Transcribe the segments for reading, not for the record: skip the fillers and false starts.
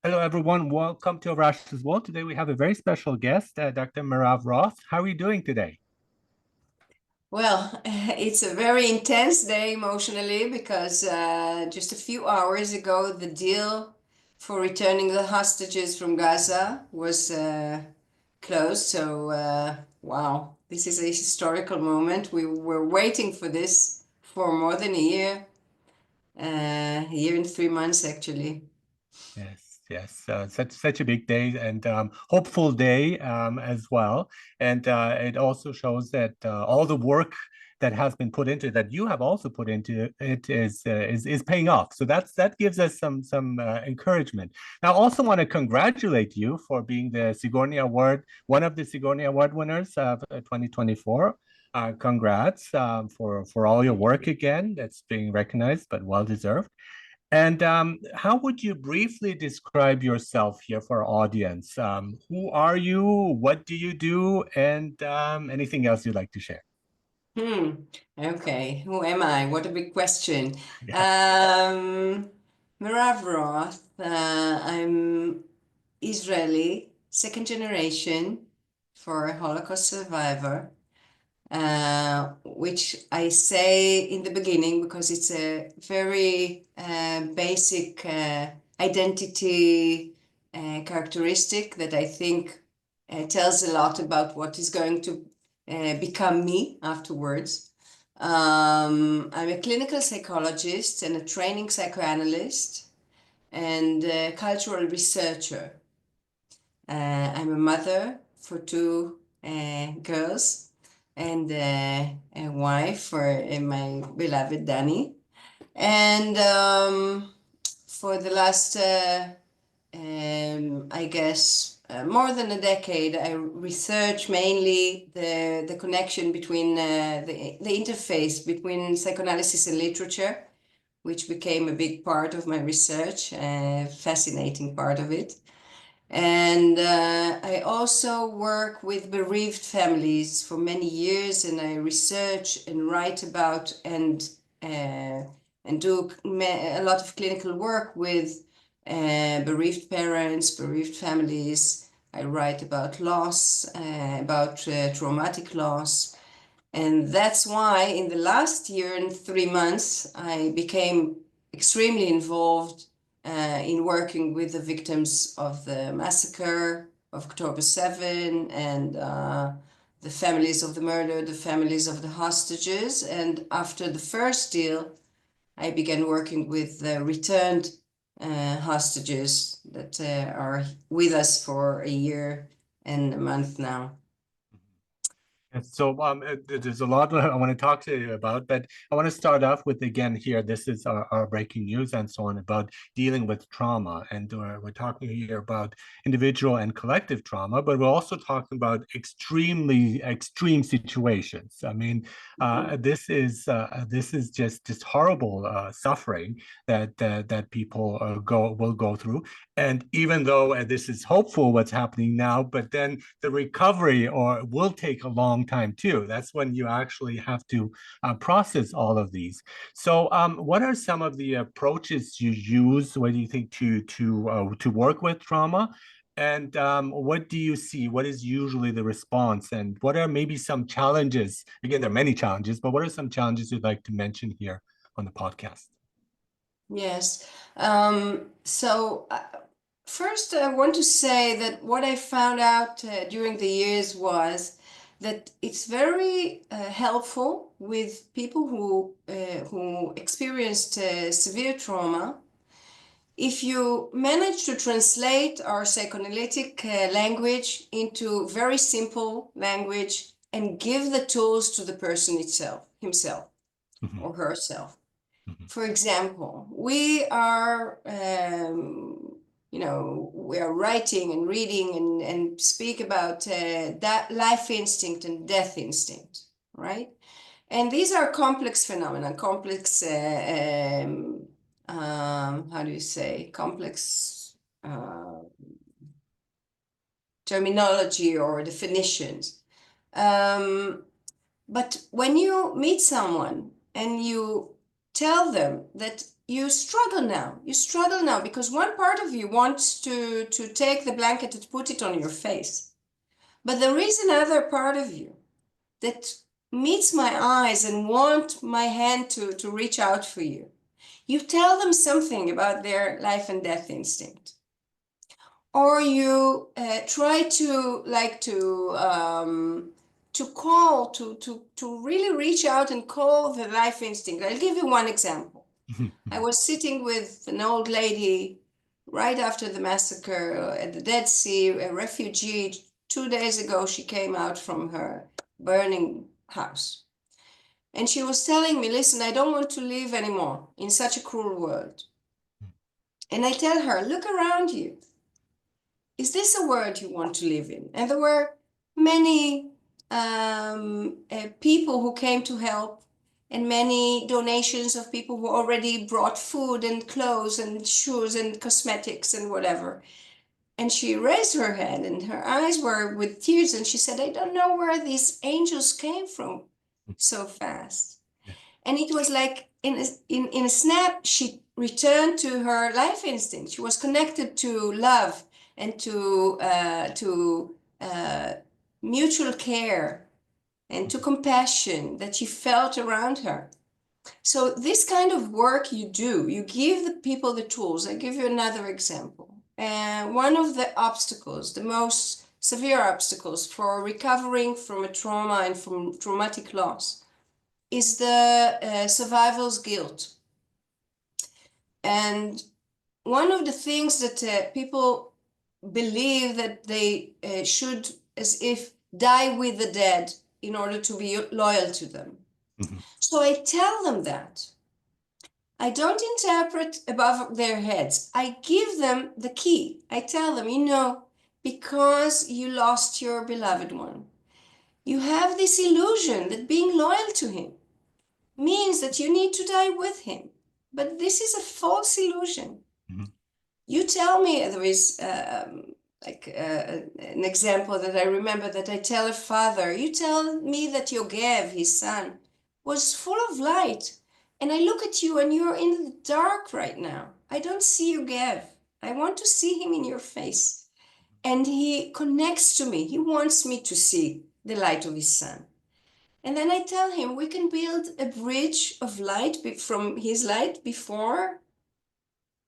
Hello, everyone. Welcome to Rash's World. Today we have a very special guest, Dr. Merav Roth. How are you doing today? Well, it's a very intense day emotionally because just a few hours ago, the deal for returning the hostages from Gaza was closed. So, wow, this is a historical moment. We were waiting for this for more than a year and 3 months, actually. Yes. Such a big day and hopeful day as well. And it also shows that all the work that has been put into it, that you have also put into it, is paying off. So that gives us some encouragement. Now, I also want to congratulate you for being the Sigourney Award, one of the Sigourney Award winners of 2024. Congrats for all your work again. That's being recognized, but well deserved. And how would you briefly describe yourself here for our audience? Who are you? What do you do? And anything else you'd like to share? Okay, who am I? What a big question. Yeah. Um, Merav Roth, I'm Israeli, second generation for a Holocaust survivor, which I say in the beginning because it's a very basic identity characteristic that I think tells a lot about what is going to become me afterwards. I'm a clinical psychologist and a training psychoanalyst and a cultural researcher. I'm a mother for two girls and a wife for my beloved Danny. And for the last, I guess, more than a decade, I research mainly the connection between the interface between psychoanalysis and literature, which became a big part of my research, a fascinating part of it. And I also work with bereaved families for many years, and I research and write about and do a lot of clinical work with bereaved parents, bereaved families. I write about loss, about traumatic loss. And that's why in the last year and 3 months, I became extremely involved in working with the victims of the massacre of October 7 and the families of the murder, the families of the hostages. And after the first deal, I began working with the returned hostages that are with us for a year and a month now. And so there's a lot I want to talk to you about, but I want to start off with, again, here, this is our breaking news and so on about dealing with trauma. And we're talking here about individual and collective trauma, but we're also talking about extremely extreme situations. I mean, this is just horrible suffering that people will go through. And even though this is hopeful what's happening now, but then the recovery or will take a long time too. That's when you actually have to process all of these. So, what are some of the approaches you use? What do you think to work with trauma? And what do you see? What is usually the response? And what are maybe some challenges? Again, there are many challenges, but what are some challenges you'd like to mention here on the podcast? Yes. First, I want to say that what I found out during the years was that it's very helpful with people who experienced severe trauma. If you manage to translate our psychoanalytic language into very simple language and give the tools to the person himself Mhm. or herself. Mhm. For example, we are, we are writing and reading and speak about that life instinct and death instinct, right? And these are complex phenomena, complex, how do you say, complex terminology or definitions. But when you meet someone and you tell them that you struggle now. You struggle now because one part of you wants to take the blanket and put it on your face. But there is another part of you that meets my eyes and want my hand to reach out for you. You tell them something about their life and death instinct. Or you try to call, to really reach out and call the life instinct. I'll give you one example. I was sitting with an old lady right after the massacre at the Dead Sea, a refugee. 2 days ago, she came out from her burning house. And she was telling me, listen, I don't want to live anymore in such a cruel world. And I tell her, look around you. Is this a world you want to live in? And there were many people who came to help, and many donations of people who already brought food and clothes and shoes and cosmetics and whatever. And she raised her head and her eyes were with tears, and she said, I don't know where these angels came from so fast. Yeah. And it was like in a snap, she returned to her life instinct. She was connected to love and to mutual care and to compassion that she felt around her. So this kind of work you do, you give the people the tools. I give you another example. One of the obstacles, the most severe obstacles for recovering from a trauma and from traumatic loss is the survivor's guilt. And one of the things that people believe that they should, as if, die with the dead in order to be loyal to them. Mm-hmm. So I tell them that. I don't interpret above their heads. I give them the key. I tell them, because you lost your beloved one, you have this illusion that being loyal to him means that you need to die with him. But this is a false illusion. Mm-hmm. You tell me, there is an example that I remember that I tell a father, you tell me that Yogev, his son, was full of light. And I look at you and you're in the dark right now. I don't see Yogev. I want to see him in your face. And he connects to me. He wants me to see the light of his son. And then I tell him, we can build a bridge of light from his light before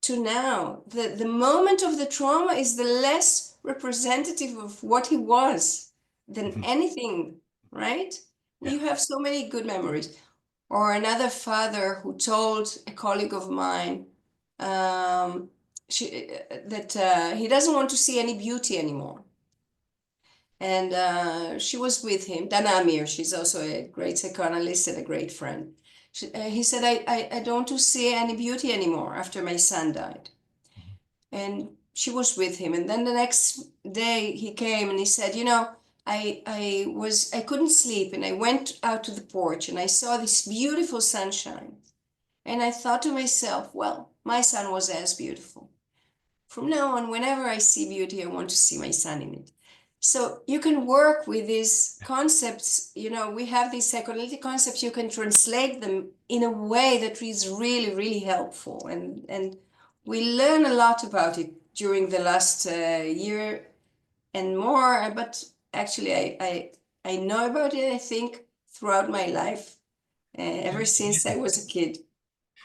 to now. The moment of the trauma is the less representative of what he was than anything, right? Yeah. You have so many good memories. Or another father who told a colleague of mine that he doesn't want to see any beauty anymore. And she was with him, Dana Amir. She's also a great psychoanalyst and a great friend. He said, I don't want to see any beauty anymore after my son died. And she was with him. And then the next day he came and he said, I couldn't sleep, and I went out to the porch and I saw this beautiful sunshine. And I thought to myself, well, my son was as beautiful. From now on, whenever I see beauty, I want to see my son in it. So you can work with these concepts. We have these psychoanalytic concepts. You can translate them in a way that is really, really helpful. And we learn a lot about it during the last year and more. But actually, I know about it, I think, throughout my life, ever since I was a kid.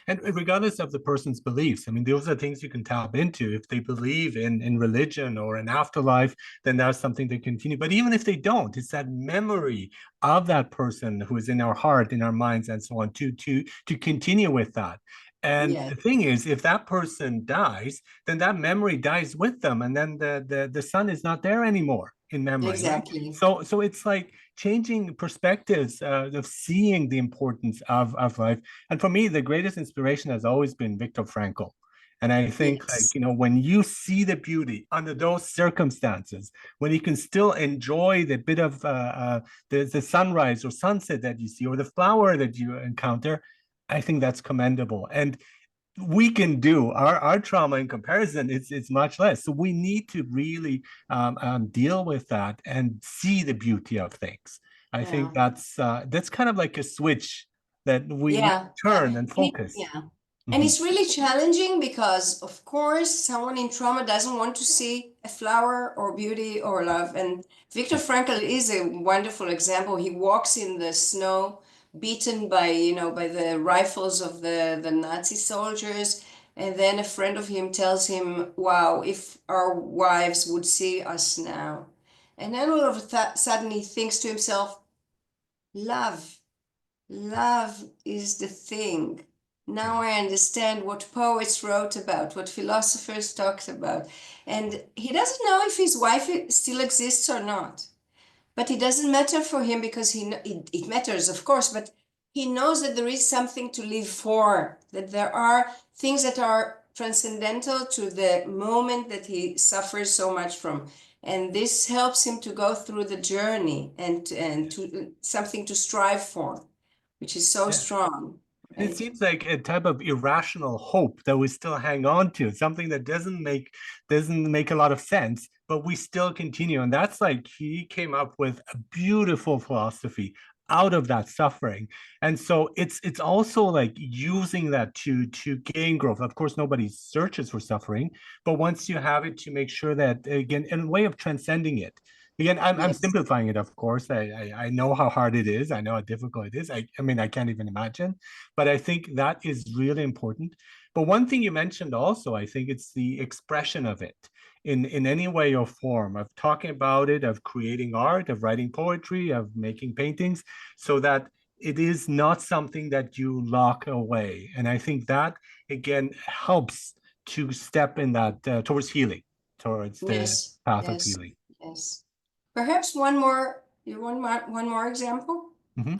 And regardless of the person's beliefs, I mean, those are things you can tap into. If they believe in religion or an afterlife, then that's something to continue. But even if they don't, it's that memory of that person who is in our heart, in our minds, and so on, to continue with that. And Yeah. the thing is, if that person dies, then that memory dies with them, and then the son is not there anymore in memory. Exactly. Right? So it's like changing perspectives of seeing the importance of life. And for me, the greatest inspiration has always been Viktor Frankl. And I think, Yes. when you see the beauty under those circumstances, when you can still enjoy the bit of the sunrise or sunset that you see, or the flower that you encounter, I think that's commendable. And we can do our trauma in comparison, it's much less. So we need to really deal with that and see the beauty of things. I think that's kind of like a switch that we Yeah. turn and Yeah. focus. Yeah. And it's really challenging because, of course, someone in trauma doesn't want to see a flower or beauty or love. And Viktor Frankl is a wonderful example. He walks in the snow, beaten by, by the rifles of the Nazi soldiers. And then a friend of him tells him, wow, if our wives would see us now. And then all of a sudden he thinks to himself, love. Love is the thing. Now I understand what poets wrote about, what philosophers talked about. And he doesn't know if his wife still exists or not. But it doesn't matter for him because it matters, of course, but he knows that there is something to live for, that there are things that are transcendental to the moment that he suffers so much from. And this helps him to go through the journey and to something to strive for, which is so strong. Right? It seems like a type of irrational hope that we still hang on to, something that doesn't make a lot of sense, but we still continue. And that's like he came up with a beautiful philosophy out of that suffering. And so it's also like using that to gain growth. Of course, nobody searches for suffering, but once you have it, to make sure that, again, in a way of transcending it. Again, I'm simplifying it, of course. I know how hard it is. I know how difficult it is. I mean, I can't even imagine. But I think that is really important. But one thing you mentioned also, I think it's the expression of it in any way or form, of talking about it, of creating art, of writing poetry, of making paintings, so that it is not something that you lock away. And I think that, again, helps to step in that towards healing, towards the path of healing. Yes. Perhaps one more example? Mm-hmm.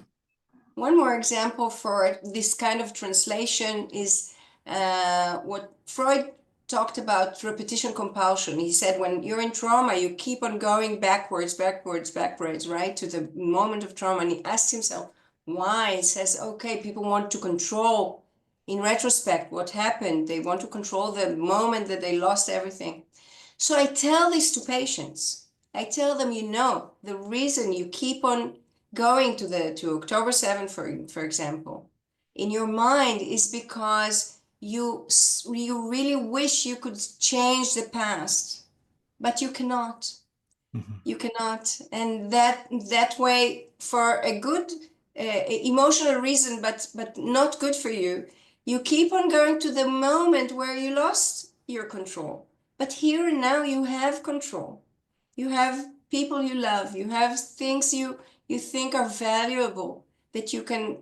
One more example for this kind of translation is what Freud talked about, repetition compulsion. He said when you're in trauma, you keep on going backwards, right, to the moment of trauma. And he asked himself why. He says, okay, people want to control, in retrospect, what happened. They want to control the moment that they lost everything. So I tell this to patients. I tell them, the reason you keep on going to October 7th, for example, in your mind is because you really wish you could change the past, but you cannot. You cannot. And that way, for a good emotional reason, but not good for you, you keep on going to the moment where you lost your control. But here and now you have control. You have people you love. You have things you think are valuable that you can,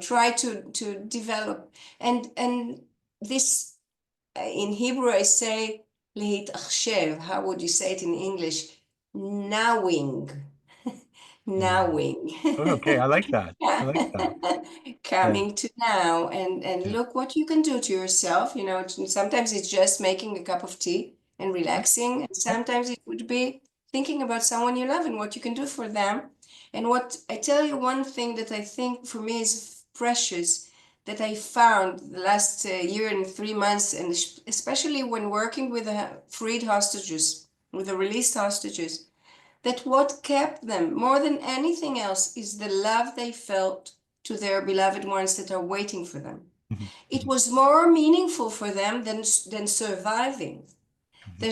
try to develop. And this, in Hebrew, I say, להתחשב. How would you say it in English? Knowing. Knowing. Okay, I like that. I like that. Coming to now and look what you can do to yourself. Sometimes it's just making a cup of tea and relaxing. And sometimes it would be thinking about someone you love and what you can do for them. And what I tell you, one thing that I think for me is precious, that I found the last year and 3 months, and especially when working with the freed hostages, with the released hostages, that what kept them more than anything else is the love they felt to their beloved ones that are waiting for them. It was more meaningful for them than surviving. They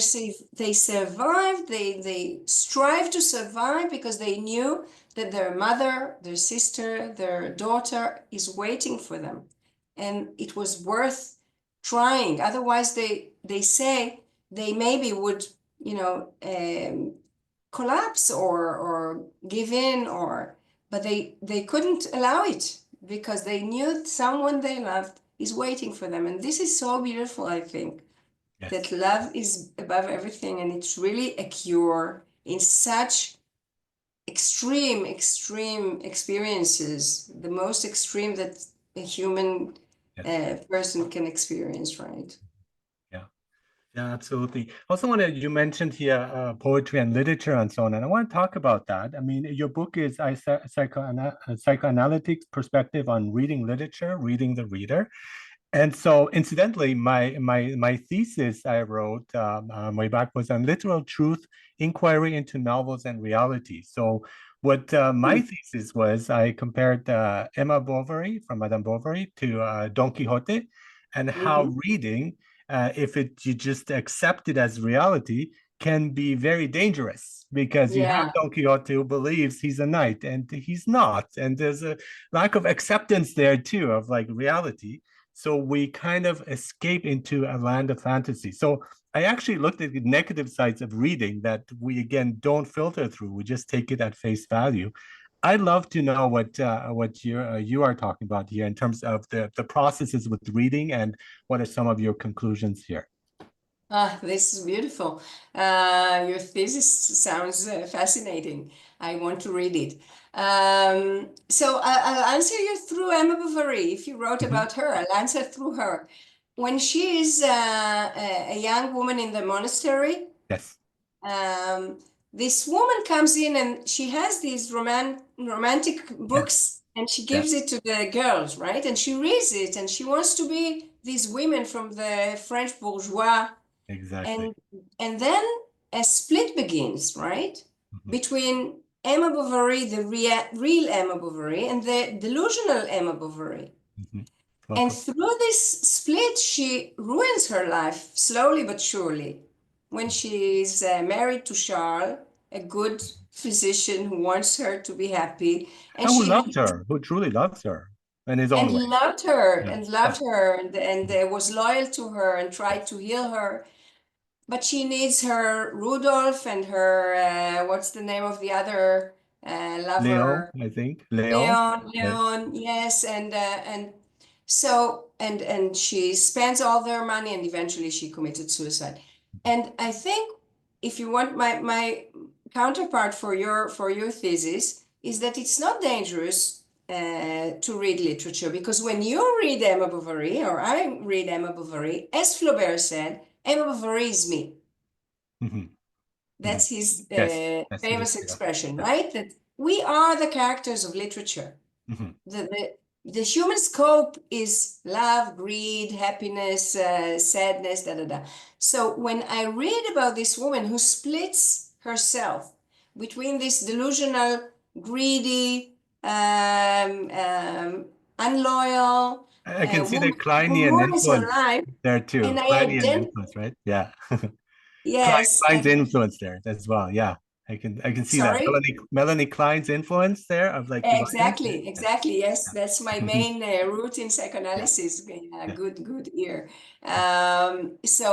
survived, they strive to survive because they knew that their mother, their sister, their daughter is waiting for them. And it was worth trying. Otherwise, they say they maybe would, collapse or give in, but they couldn't allow it because they knew someone they loved is waiting for them. And this is so beautiful, I think. Yes. That love is above everything, and it's really a cure in such extreme experiences, the most extreme that a human person can experience, right? Yeah, absolutely. Also you mentioned here poetry and literature and so on, and I want to talk about that. I mean, your book is Psychoanalytic Perspective on Reading Literature, Reading the Reader. And so, incidentally, my thesis I wrote way back was on literal truth, inquiry into novels and reality. So What my Hmm. thesis was, I compared Emma Bovary from Madame Bovary to Don Quixote, and how Mm-hmm. reading, if it you just accept it as reality, can be very dangerous because you have Yeah. Don Quixote who believes he's a knight and he's not, and there's a lack of acceptance there too of like reality. So we kind of escape into a land of fantasy. So I actually looked at the negative sides of reading that we again don't filter through. We just take it at face value. I'd love to know what you are talking about here in terms of the processes with reading and what are some of your conclusions here. Ah, this is beautiful. Your thesis sounds fascinating. I want to read it. So I'll answer you through Emma Bovary. If you wrote Mhm. about her, I'll answer through her. When she is a young woman in the monastery, Yes, um, this woman comes in and she has these romantic yes, books and she yeah, gives it to the girls, right? And she reads it and she wants to be these women from the French bourgeois, exactly. and then a split begins, right? Mhm, Between Emma Bovary, the real Emma Bovary, and the delusional Emma Bovary. mhm. And Welcome. through this split, she ruins her life slowly but surely. When she is married to Charles, a good physician who wants her to be happy, and And who she loves her, who truly loves her in his own and way. loved her Yeah, and yeah. loved her and, Mhm. was loyal to her and tried Yes. to heal her. But she needs her Rudolph and her, what's the name of the other Leo, lover? I think. Leo. Leon, Yes. Leon, yes, and so and she spends all their money and eventually she committed suicide. And I think if you want my counterpart for your thesis is that it's not dangerous to read literature, because when you read Emma Bovary or I read Emma Bovary, as Flaubert said, Emma Bovary is me. Mhm, mhm. That's his Yes, yes, it is. famous Yeah, expression, yeah. right? That we are the characters of literature. Mhm, The human scope is love, greed, happiness, sadness, da da da. So when I read about this woman who splits herself between this delusional, greedy, unloyal I can see the woman who Kleinian ruins her influence life, there too. and I Kleinian ident influence, right? Yeah. yes, Klein's influence there as well. Yeah. I can see that. sorry. Melanie Klein's influence there of like dividing. Exactly, Yeah. exactly. Yes, that's my Yeah. main route in Yeah. psychoanalysis. Yeah, Yeah. good, good ear. So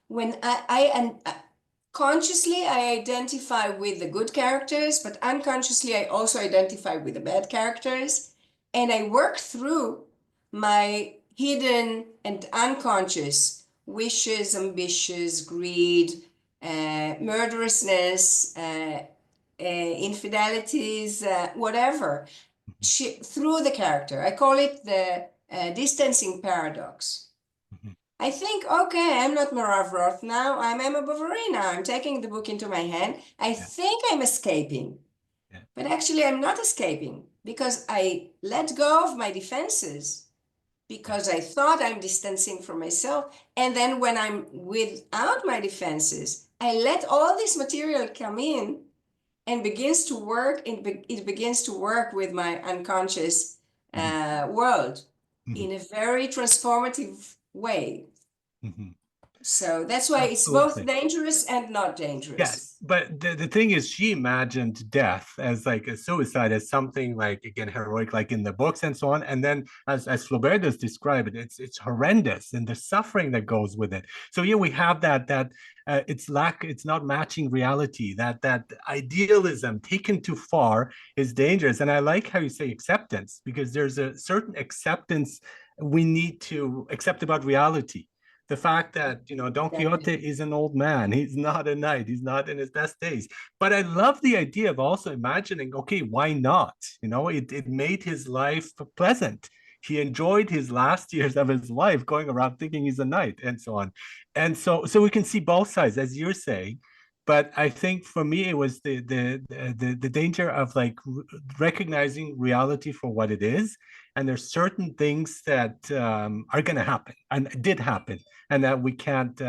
when and consciously I identify with the good characters, but unconsciously I also identify with the bad characters, and I work through my hidden and unconscious wishes, ambitions, greed, murderousness. Infidelities, whatever, through the character. I call it the distancing paradox. Mhm. I think, okay, I'm not Merav Roth now. I'm Emma Bovary now. I'm taking the book into my hand. I Yeah. think I'm escaping, Yeah. but actually, I'm not escaping because I let go of my defenses Yeah. because I thought I'm distancing from myself. And then when I'm without my defenses, I let all this material come in and begins to work, it begins to work with my unconscious Mhm. world Mhm. in a very transformative way. Mhm. So that's why it's both Absolutely. dangerous and not dangerous. Yes, but the thing is, she imagined death as like a suicide, as something like again heroic, like in the books and so on. And then, as Flaubert does describe it, it's horrendous and the suffering that goes with it. So yeah, we have that it's not matching reality. That idealism taken too far is dangerous. And I like how you say acceptance, because there's a certain acceptance we need to accept about reality. The fact that Don Exactly. Quixote is an old man, he's not a knight, he's not in his best days. But I love the idea of also imagining, okay, why not? It made his life pleasant. He enjoyed his last years of his life going around thinking he's a knight and so on. And so we can see both sides, as you're saying. But I think for me it was the danger of like recognizing reality for what it is, and there's certain things that are going to happen and did happen, and that we can't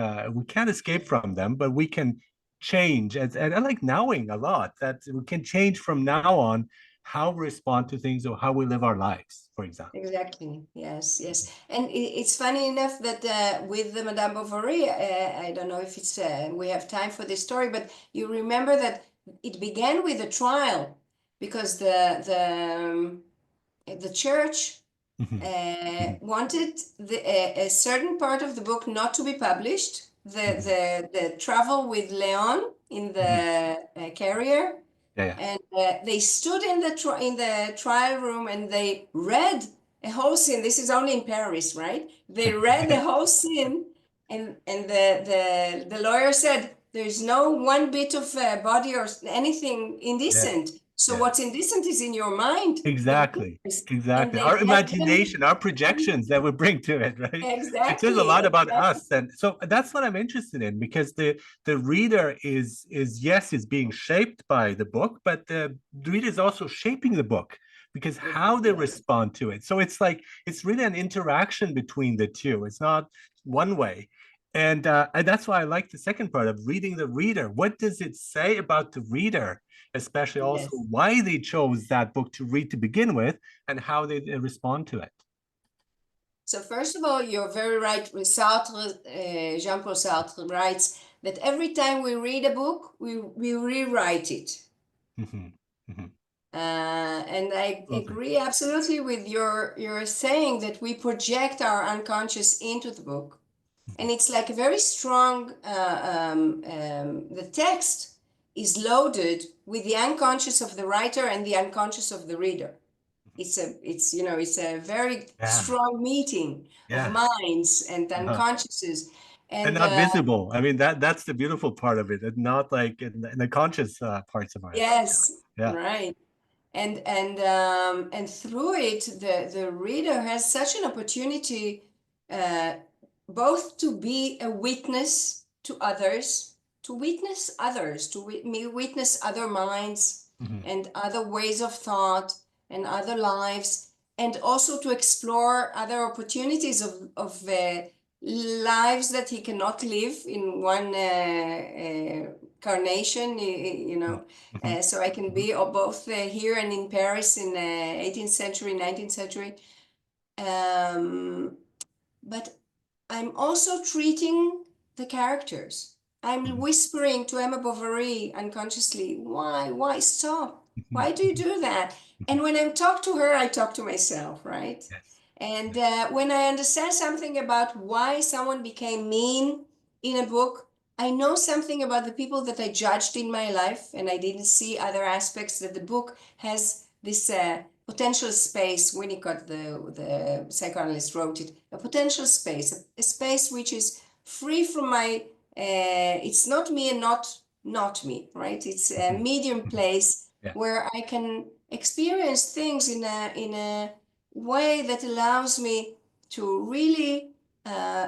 escape from them, but we can change, and I like knowing a lot that we can change from now on how we respond to things or how we live our lives, for example. Exactly. Yes, yes. And it's funny enough that with the Madame Bovary, I don't know if it's we have time for this story, but you remember that it began with a trial because the church Mhm, mhm, wanted a certain part of the book not to be published. mhm, The travel with Leon in mhm. the carrier, Yeah, yeah. and they stood in the trial room and they read a whole scene. This is only in Paris, right? They read the whole scene, and the lawyer said there's no one bit of body or anything Yeah, indecent. So yeah. what's indecent is in your mind, not Exactly. yours. And Exactly. they Our had them imagination, our projections that we bring to it, right? It says a exactly, lot about exactly. us. And so that's what I'm interested in, because the reader is yes, is being shaped by the book, but the reader is also shaping the book because how they Yes. respond to it. So it's like it's really an interaction between the two. It's not one way. And that's why I like the second part of reading the reader. What does it say about the reader, especially also Yes. why they chose that book to read to begin with and how they respond to it. So first of all, you're very right. With Sartre, Jean-Paul Sartre writes that every time we read a book, we rewrite it. Mhm, mhm. And I Absolutely. agree absolutely with your saying that we project our unconscious into the book. And Mhm, it's like a very strong, the text is loaded with the unconscious of the writer and the unconscious of the reader. It's a very yeah, strong meeting of yeah. minds and Uh-huh. unconsciouses. And And not visible. I mean, that's the beautiful part of it. And not like in the conscious parts of ours. yes, Yeah. right. And through it, the reader has such an opportunity uh, both to be a witness to others, to witness other minds Mhm, and other ways of thought and other lives, and also to explore other opportunities of lives that he cannot live in one carnation, you mhm, know. mhm, So I can mhm. be both here and in Paris in 18th century, 19th century. Um, but I'm also treating the characters. I'm Mhm, whispering to Emma Bovary unconsciously, why stop? mhm, Why do you mhm, do that? mhm. And when I talk to her, I talk to myself, right? Yes. And Yes. when I understand something about why someone became mean in a book, I know something about the people that I judged in my life, and I didn't see other aspects that the book has this potential space. Winnicott, the psychoanalyst, wrote it, a potential space, a space which is free from my, it's not me and not me, right? It's a Mhm, medium mhm. place Yeah. where I can experience things in a way that allows me to really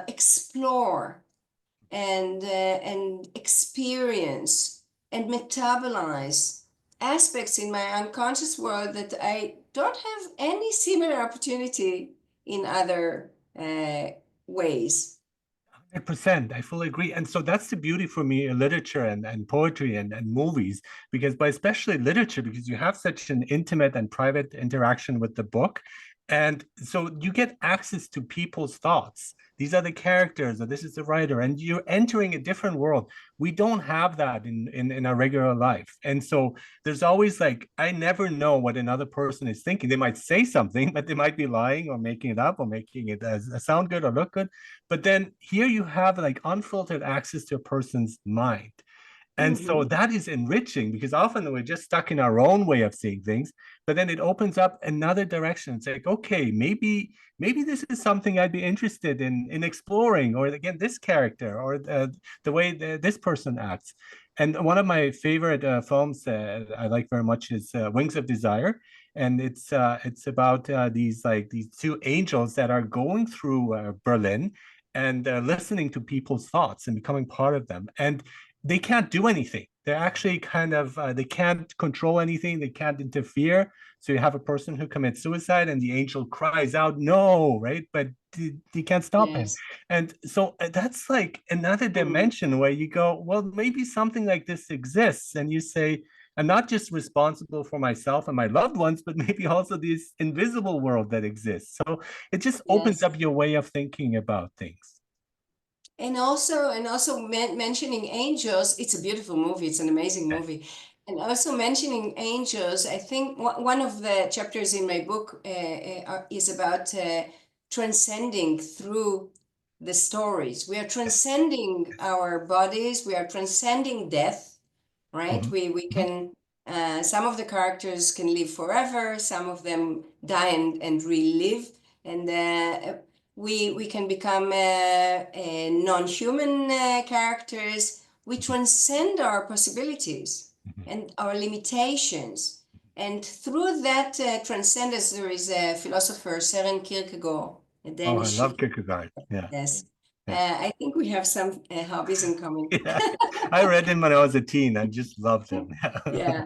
explore and experience and metabolize aspects in my unconscious world that I don't have any similar opportunity in other ways. 100%. I fully agree. And so that's the beauty for me in literature and poetry and movies, because by especially literature, because you have such an intimate and private interaction with the book. And so you get access to people's thoughts. These are the characters, or this is the writer, and you're entering a different world. We don't have that in our regular life. And so there's always like, I never know what another person is thinking. They might say something, but they might be lying or making it up or making it sound good or look good. But then here you have like unfiltered access to a person's mind. And so Mhm. that is enriching because often we're just stuck in our own way of seeing things, but then it opens up another direction. It's like, okay, maybe this is something I'd be interested in exploring, or again, this character, or the way this person acts. And one of my favorite films I like very much is Wings of Desire, and it's about these two angels that are going through Berlin and listening to people's thoughts and becoming part of them. And they can't do anything. They're actually kind of they can't control anything. They can't interfere. So you have a person who commits suicide, and the angel cries out, "No!" Right? But you can't stop him. Yes. And so that's like another Mm. dimension where you go, well, maybe something like this exists, and you say, I'm not just responsible for myself and my loved ones, but maybe also this invisible world that exists. So it just opens Yes. up your way of thinking about things. And also mentioning angels, it's a beautiful movie, it's an amazing Yes. movie. And also mentioning angels, I think one of the chapters in my book is about transcending through the stories. We are transcending our bodies, we are transcending death, right? Mhm. We Mhm. can some of the characters can live forever, some of them die and relive, and we can become non-human characters. We transcend our possibilities Mhm. and our limitations. And through that transcendence, there is a philosopher, Søren Kierkegaard, a Oh, I Danish. love Kierkegaard. Yeah. Yes. Yeah. I think we have some hobbies in common. Yeah. I read him when I was a teen. I just loved him. Yeah.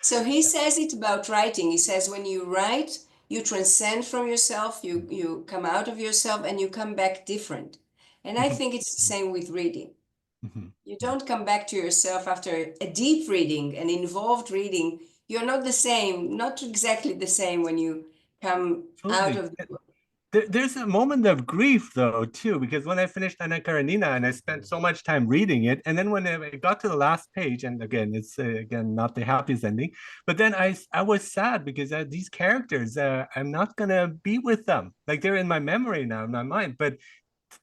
So he says it about writing. He says when you write, you transcend from yourself, you come out of yourself and you come back different. And I think it's the same with reading. Mhm. You Yeah. don't come back to yourself after a deep reading, an involved reading. You're not the same, not exactly the same when you come out Absolutely. of the book. There's a moment of grief though too, because when I finished Anna Karenina and I spent so much time reading it, and then when I got to the last page, and again it's again not the happiest ending, but then I was sad because these characters I'm not gonna be with them, like they're in my memory now in my mind, but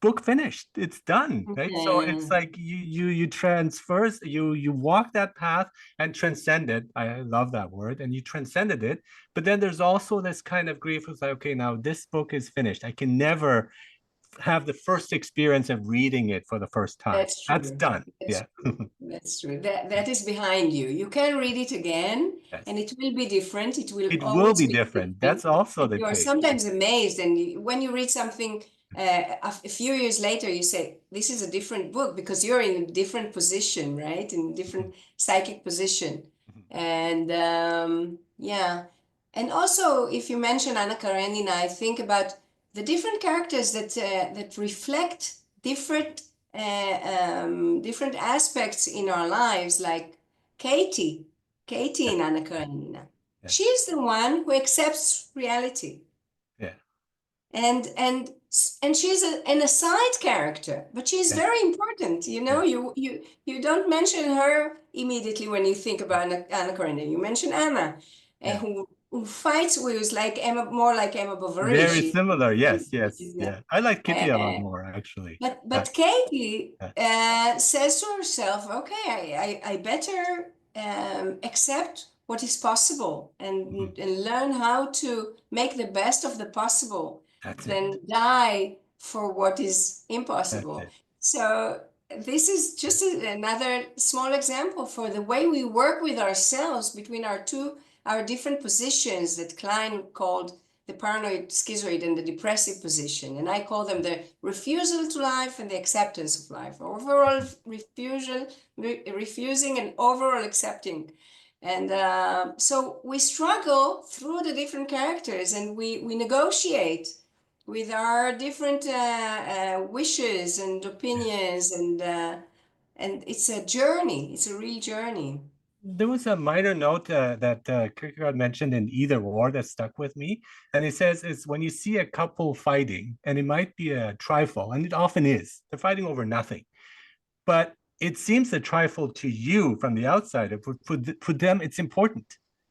book finished, it's done, right? So it's Yeah. like you transfers, you walk that path and transcend it. I love that word. And you transcended it, but then there's also this kind of grief. It's like, okay, now this book is finished, I can never have the first experience of reading it for the first time. That's That's true. done. That's Yeah. true. That's true. That is behind you. You can read it again, and Yes, it will be different. It will it will always be be different. different. That's also And the you are case. sometimes amazed, and when you read something a few years later, you say, "This is a different book," because you're in a different position, right? In a different psychic position. And yeah. And also, if you mention Anna Karenina, I think about the different characters that reflect different different aspects in our lives, like Katie, Katie Yeah. in Anna Karenina. Yeah. She's the one who accepts reality, Yeah. and and and she's an aside character, but she's Yeah. very important. You know, Yeah. you don't mention her immediately when you think about Anna Karenina. You mention Anna, Yeah. who fights with like Emma, more like Emma Bovary. Very similar. Yes. Yes. She's Yeah. I like Kitty a lot uh, more actually. but Katie Yeah. says to herself, "Okay, I better accept what is possible Mhm. and learn how to make the best of the possible That's it. than die for what is That's impossible." it. So this is just another small example for the way we work with ourselves between our different positions that Klein called the paranoid, schizoid, and the depressive position. And I call them the refusal to life and the acceptance of life. Overall refusing and overall accepting. And so we struggle through the different characters, and we negotiate with our different wishes and Yeah. opinions, and it's a journey. It's a real journey. There was a minor note that Kierkegaard mentioned in Either War that stuck with me. And it says it's when you see a couple fighting, and it might be a trifle, and it often is, they're fighting over nothing. But it seems a trifle to you from the outside. For them, it's important.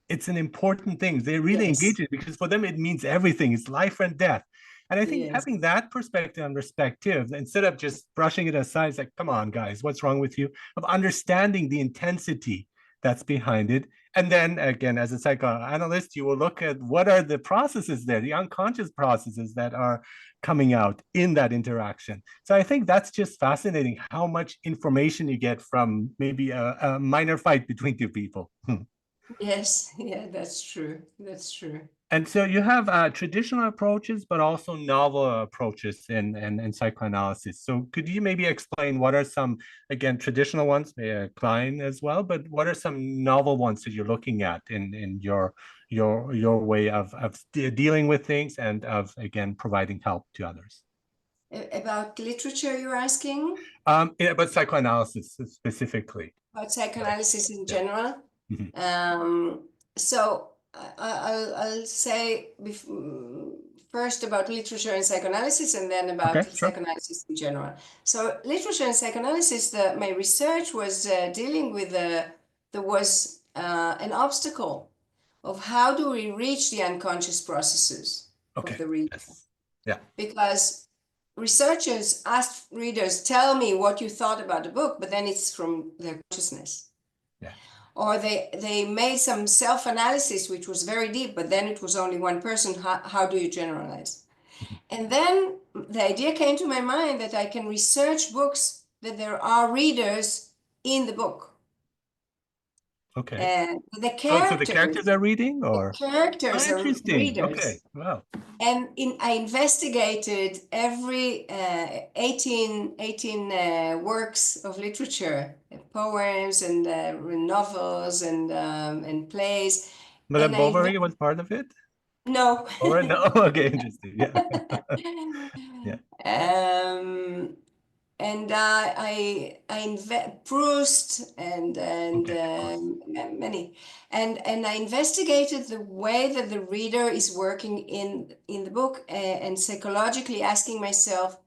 It's an important thing. They really engage Yes, it because for them, it means everything. It's life and death. And I think yes, having that perspective and perspective, instead of just brushing it aside, it's like, come on, guys, what's wrong with you? Of understanding the intensity that's behind it. And then again, as a psychoanalyst, you will look at what are the processes there, the unconscious processes that are coming out in that interaction. So I think that's just fascinating how much information you get from maybe a minor fight between two people. yes, yeah, that's true. That's true. And so you have traditional approaches, but also novel approaches in psychoanalysis. So could you maybe explain what are some, again, traditional ones, Klein as well, but what are some novel ones that you're looking at in your way of dealing with things and of, again, providing help to others? About literature, you're asking? Yeah, but psychoanalysis specifically. About Like, psychoanalysis in yeah. general. Mhm. So I'll say first about literature and psychoanalysis, and then about Okay, sure. psychoanalysis in general. So literature and psychoanalysis, my research was dealing with there was an obstacle of how do we reach the unconscious processes of Okay. the reader, Yes. Yeah. because researchers ask readers, tell me what you thought about the book, but then it's from their consciousness. Yeah. Or they made some self-analysis, which was very deep, but then it was only one person. How do you generalize? Mhm. And then the idea came to my mind that I can research books that there are readers in the book. Okay. And the Oh, so the characters are reading or? Oh, characters are interesting. Okay. readers. Wow. And I investigated every 18 works of literature, poems and novels and plays. Madame And Bovary was part of it? no. Or no? Okay, interesting. Yeah. Yeah. um, and Proust and Okay, of course. many, and I investigated the way that the reader is working in the book, and psychologically asking myself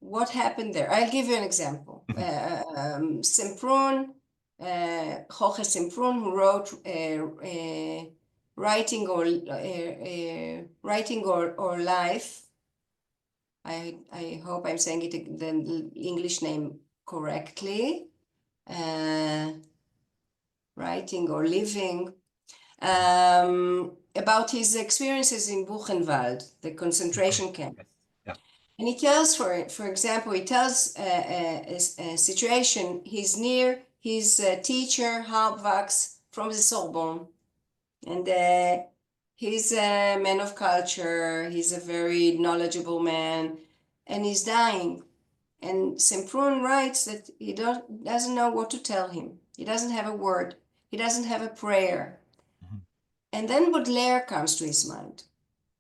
what happened there. I'll give you an example. Mhm. Semprún, Jorge Semprún, who wrote Writing or Life. I hope I'm saying the English name correctly. Writing or Living, about his experiences in Buchenwald, the Okay. concentration camp. Yes. Yeah. And he tells, for example, he tells a situation. He's near his teacher, Hauptwachs, from the Sorbonne. And he's a man of culture. He's a very knowledgeable man. And he's dying. And Semprún writes that he doesn't know what to tell him. He doesn't have a word. He doesn't have a prayer. Mhm. And then Baudelaire comes to his mind.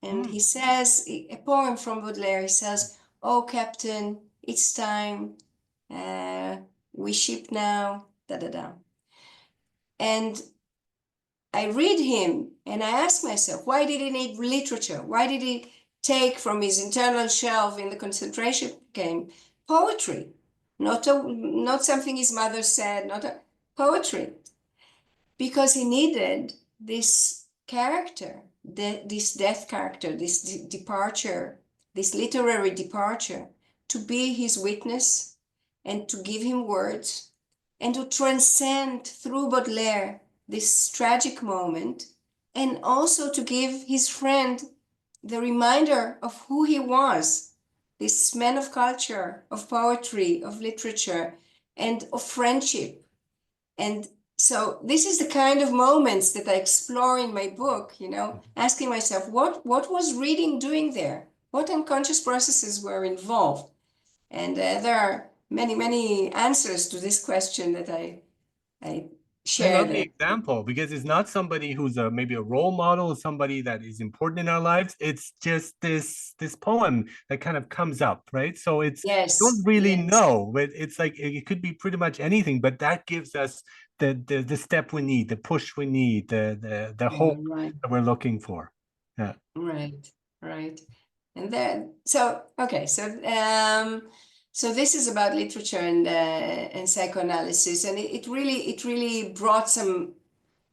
And Mm. he says, a poem from Baudelaire, he says, "Oh, Captain, it's time. We ship now, da da da." And I read him and I ask myself, why did he need literature? Why did he take from his internal shelf in the concentration camp poetry? Not something his mother said, not a poetry. Because he needed this character, this death character, this departure, this literary departure, to be his witness and to give him words and to transcend through Baudelaire this tragic moment, and also to give his friend the reminder of who he was, this man of culture, of poetry, of literature, and of friendship. And so this is the kind of moments that I explore in my book, asking myself, what was reading doing there? What unconscious processes were involved? And there are many, many answers to this question that I I share love the there. example because it's not somebody who's maybe a role model, somebody that is important in our lives. It's just this poem that kind of comes up, right? So it's don't Yes, really yes. know, but it's like it could be pretty much anything, but that gives us the step we need, the push we need, the Yeah, hope right, that we're looking for. Yeah. right, right. And then, okay, so this is about literature and psychoanalysis, and it really brought some.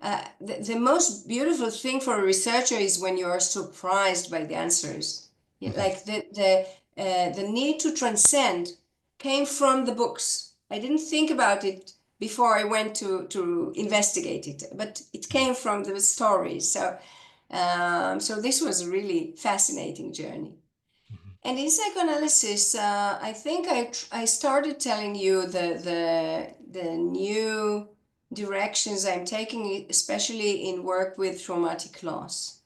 The most beautiful thing for a researcher is when you are surprised by the answers. Mhm. Like the need to transcend came from the books. I didn't think about it before I went to investigate it, but it Mhm. came from the stories. So this was a really fascinating journey. Mhm. And in psychoanalysis, I think I started telling you the new directions I'm taking, especially in work with traumatic loss.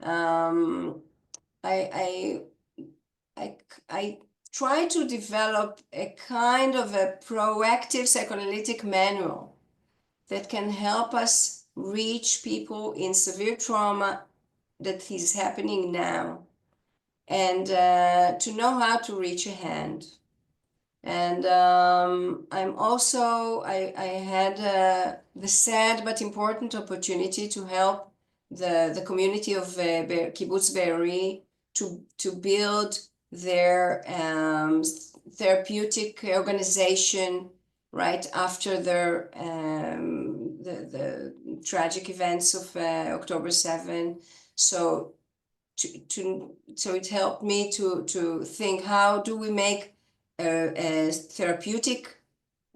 I, I try to develop a kind of a proactive psychoanalytic manual that can help us reach people in severe trauma that is happening now, and to know how to reach a hand. And I had the sad but important opportunity to help the community of Kibbutz Be'eri to build their therapeutic organization right after the tragic events of October 7. So so it helped me to think, how do we make a therapeutic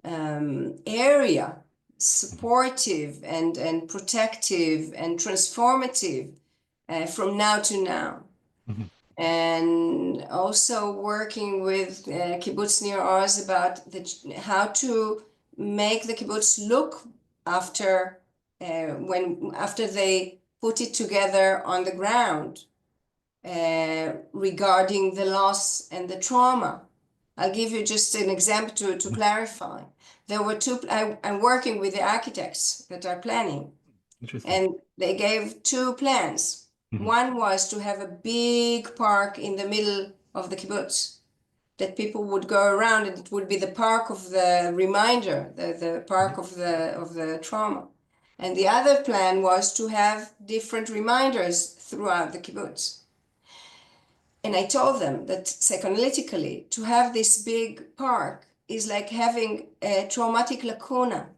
area supportive and protective and transformative from now to now. Mhm. And also working with kibbutz near Oz about how to make the kibbutz look after after they put it together on the ground regarding the loss and the trauma. I'll give you just an example to clarify. There were I'm working with the architects that are planning, Interesting. and they gave two plans. Mhm. One was to have a big park in the middle of the kibbutz that people would go around, and it would be the park of the reminder, the park of the trauma. And the other plan was to have different reminders throughout the kibbutz. And I told them that psychoanalytically, to have this big park is like having a traumatic lacuna.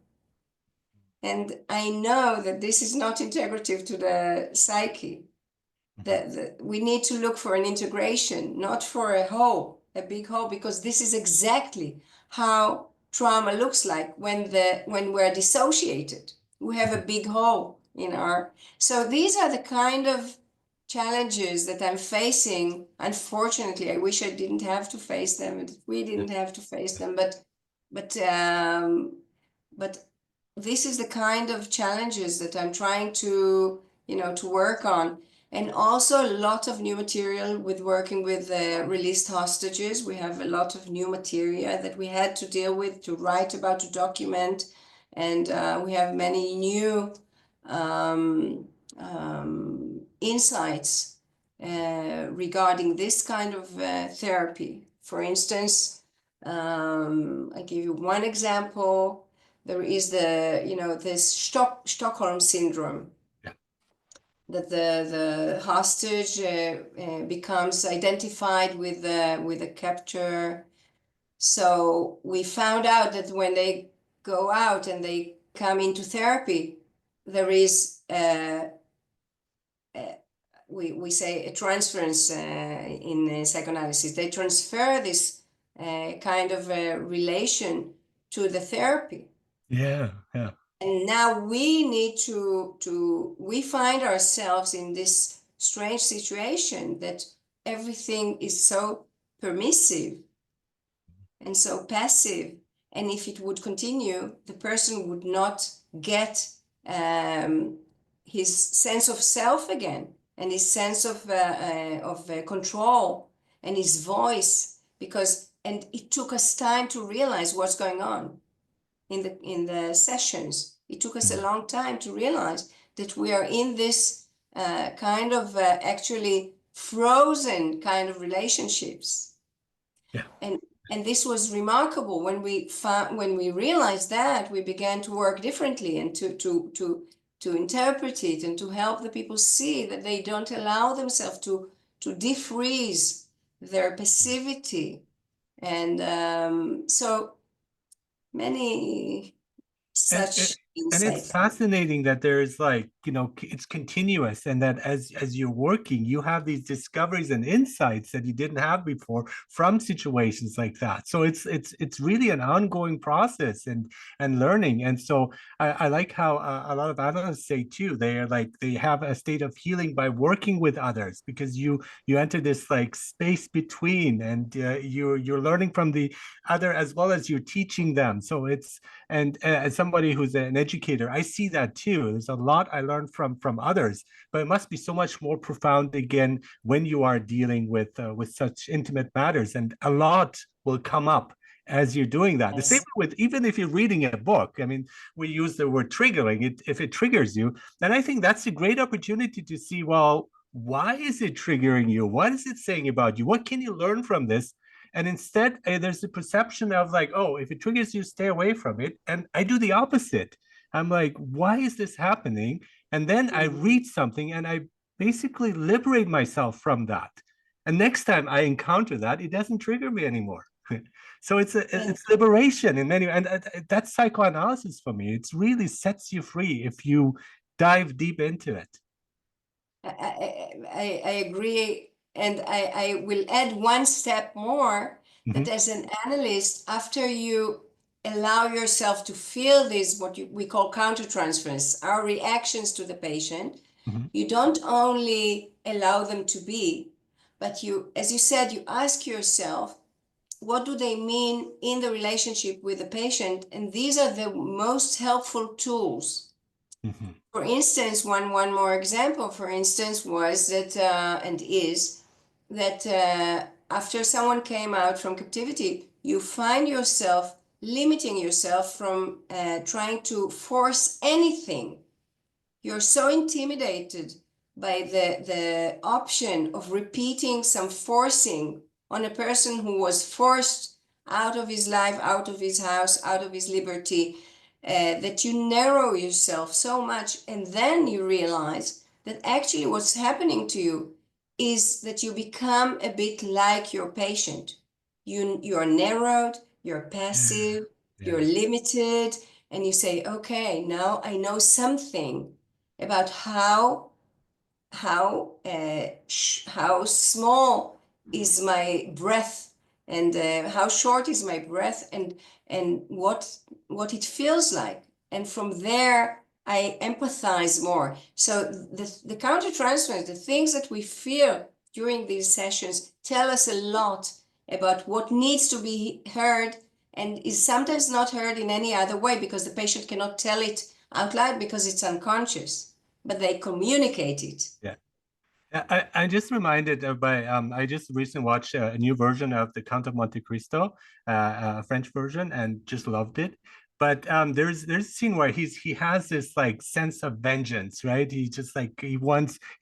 And I know that this is not integrative to the psyche. That we need to look for an integration, not for a hole, a big hole, because this is exactly how trauma looks like when we're dissociated. We have a big hole in our. So these are the kind of challenges that I'm facing. Unfortunately, I wish I didn't have to face them, and we didn't have to face them, but this is the kind of challenges that I'm trying to work on. And also a lot of new material with working with released hostages. We have a lot of new material that we had to deal with, to write about, to document. And we have many new insights regarding this kind of therapy. For instance, I give you one example. There is this Stockholm syndrome, that the hostage becomes identified with the captor. So we found out that when they go out and they come into therapy, there is we say a transference in psychoanalysis. They transfer this kind of relation to the therapy. Yeah, yeah. And now we need we find ourselves in this strange situation that everything is so permissive and so passive. And if it would continue, the person would not get his sense of self again, and his sense of control, and his voice, and it took us time to realize what's going on in the sessions. It took us a long time to realize that we are in this kind of actually frozen kind of relationships. Yeah. And this was remarkable. When we realized that, we began to work differently and to interpret it and to help the people see that they don't allow themselves to defreeze their passivity. And so many And, such and it's insights. fascinating that there's like, it's continuous, and that as you're working, you have these discoveries and insights that you didn't have before from situations like that. So it's really an ongoing process and learning. And so I like how a lot of analysts say too, they have a state of healing by working with others, because you enter this like space between, and you're learning from the other as well as you're teaching them. So it's, and as somebody who's an educator, I see that too. There's a lot I learned from others, but it must be so much more profound again when you are dealing with such intimate matters, and a lot will come up as you're doing that. The same Yes. with even if you're reading a book. I mean, we use the word triggering. If it triggers you, then I think that's a great opportunity to see, well, why is it triggering you? What is it saying about you? What can you learn from this? And instead, there's a perception of like, oh, if it triggers you, stay away from it. And I do the opposite. I'm like, why is this happening? And then I read something and I basically liberate myself from that. And next time I encounter that, it doesn't trigger me anymore. So it's liberation in many, and that's psychoanalysis for me. It really sets you free if you dive deep into it. I agree. And I will add one step more, that Mhm, as an analyst, after you allow yourself to feel this, we call countertransference, our reactions to the patient, mhm, you don't only allow them to be, but you, as you said, you ask yourself, what do they mean in the relationship with the patient? And these are the most helpful tools. mhm, For instance, one more example, for instance, was that, and is, that after someone came out from captivity, you find yourself limiting yourself from trying to force anything. You're so intimidated by the option of repeating some forcing on a person who was forced out of his life, out of his house, out of his liberty, that you narrow yourself so much. And then you realize that actually what's happening to you is that you become a bit like your patient. You're narrowed, you're yeah, passive, you're yeah. limited, and you say, okay, now I know something about how small is my breath, and how short is my breath, and what it feels like. And from there, I empathize more. So the countertransference, the things that we feel during these sessions, tell us a lot about what needs to be heard and is sometimes not heard in any other way, because the patient cannot tell it out loud because it's unconscious, but they communicate it. Yeah. I just reminded by I just recently watched a new version of the Count of Monte Cristo, a French version, and just loved it. But there's a scene where he has this like sense of vengeance, right? He just like he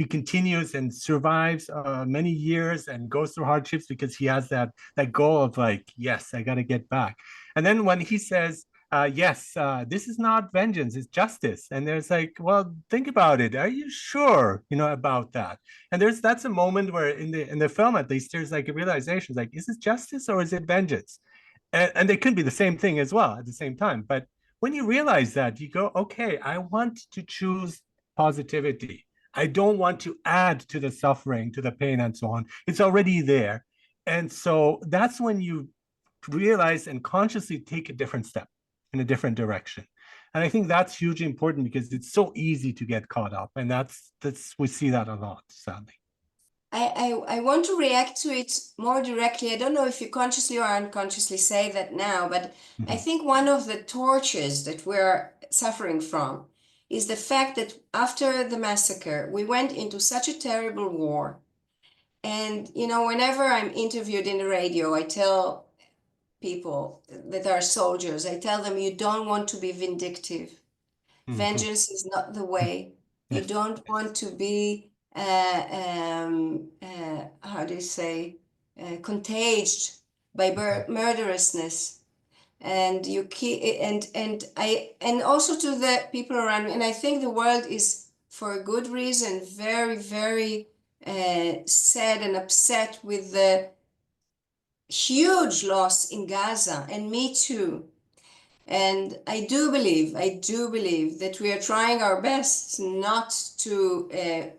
continues and survives many years and goes through hardships because he has that goal of like, yes, I got to get back. And then when he says, yes, this is not vengeance, it's justice. And there's like, well, think about it. Are you sure, about that? And that's a moment where in the film at least there's like a realization, like, is this justice or is it vengeance? And they could be the same thing as well at the same time. But when you realize that, you go, okay, I want to choose positivity. I don't want to add to the suffering, to the pain, and so on. It's already there. And so that's when you realize and consciously take a different step in a different direction. And I think that's hugely important because it's so easy to get caught up. And that's we see that a lot, sadly. I want to react to it more directly. I don't know if you consciously or unconsciously say that now, but I Mhm, think one of the tortures that we're suffering from is the fact that after the massacre, we went into such a terrible war. And, whenever I'm interviewed in the radio, I tell people that are soldiers, I tell them, you don't want to be vindictive. mhm. Vengeance is not the way. You Yes. don't want to be, how do you say, contaged by Mhm. murderousness. And you keep, and also to the people around me. And I think the world is, for a good reason, very, very sad and upset with the huge loss in Gaza, and me too. And I do believe that we are trying our best not to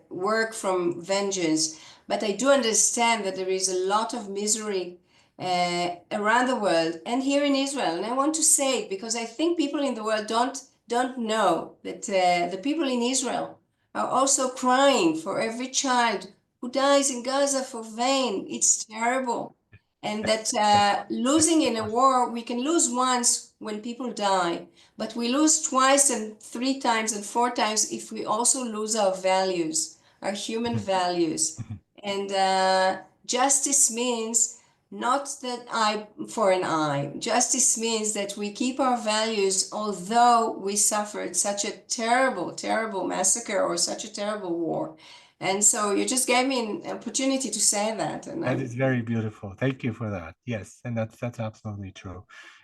work from vengeance, but I do understand that there is a lot of misery around the world and here in Israel. And I want to say it because I think people in the world don't know that the people in Israel are also crying for every child who dies in Gaza for vain. It's terrible. And that losing in a war, we can lose once when people die, but we lose twice and 3 times and 4 times if we also lose our values, our human values. And justice means not that eye for an eye. Justice means that we keep our values, although we suffered such a terrible, terrible massacre or such a terrible war. And so you just gave me an opportunity to say that. And That is very beautiful. Thank you for that. Yes, and that's absolutely true.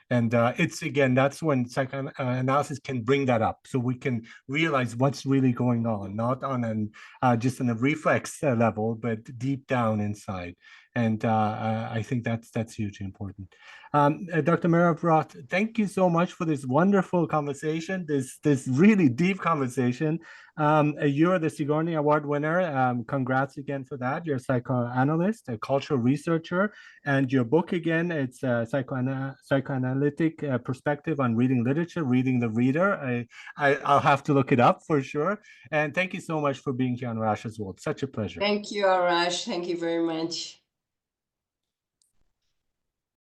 And it's again, that's when psychoanalysis can bring that up, so we can realize what's really going on, not on an just on a reflex level, but deep down inside. And I think that's hugely important. Dr. Merav Roth, thank you so much for this wonderful conversation, this really deep conversation. You're the Sigourney Award winner. Congrats again for that. You're a psychoanalyst, a cultural researcher, and your book again, it's a psychoanalytic perspective on reading literature, reading the reader. I'll have to look it up for sure. And thank you so much for being here on Rasha's World. Such a pleasure. thank you, Arash. Thank you very much.